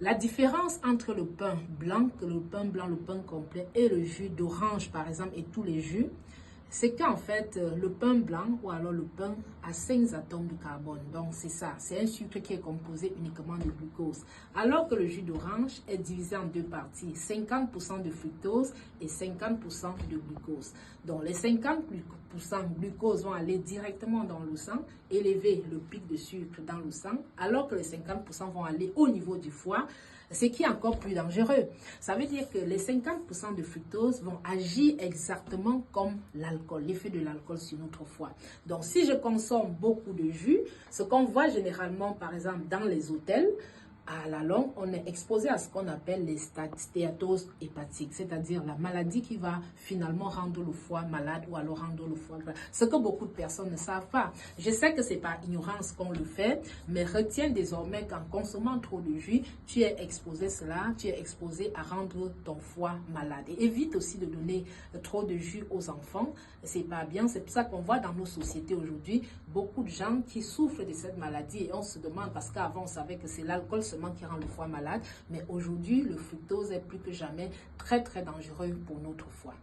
La différence entre le pain blanc, le pain complet et le jus d'orange par exemple et tous les jus, c'est qu'en fait, le pain blanc ou alors le pain a 5 atomes de carbone. Donc, c'est ça. C'est un sucre qui est composé uniquement de glucose. Alors que le jus d'orange est divisé en deux parties. 50% de fructose et 50% de glucose. Donc, les 50% de glucose vont aller directement dans le sang, élever le pic de sucre dans le sang, alors que les 50% vont aller au niveau du foie, ce qui est encore plus dangereux. Ça veut dire que les 50% de fructose vont agir exactement comme l'alcool, l'effet de l'alcool sur notre foie. Donc, si je consomme beaucoup de jus, ce qu'on voit généralement, par exemple, dans les hôtels, à la longue, on est exposé à ce qu'on appelle les stéatoses hépatiques, c'est-à-dire la maladie qui va finalement rendre le foie malade ou alors rendre le foie gras. Ce que beaucoup de personnes ne savent pas. Je sais que c'est par ignorance qu'on le fait, mais retiens désormais qu'en consommant trop de jus, tu es exposé à rendre ton foie malade. Et évite aussi de donner trop de jus aux enfants. C'est pas bien. C'est pour ça qu'on voit dans nos sociétés aujourd'hui beaucoup de gens qui souffrent de cette maladie et on se demande, parce qu'avant on savait que c'est l'alcool seulement qui rend le foie malade, mais aujourd'hui le fructose est plus que jamais très dangereux pour notre foie.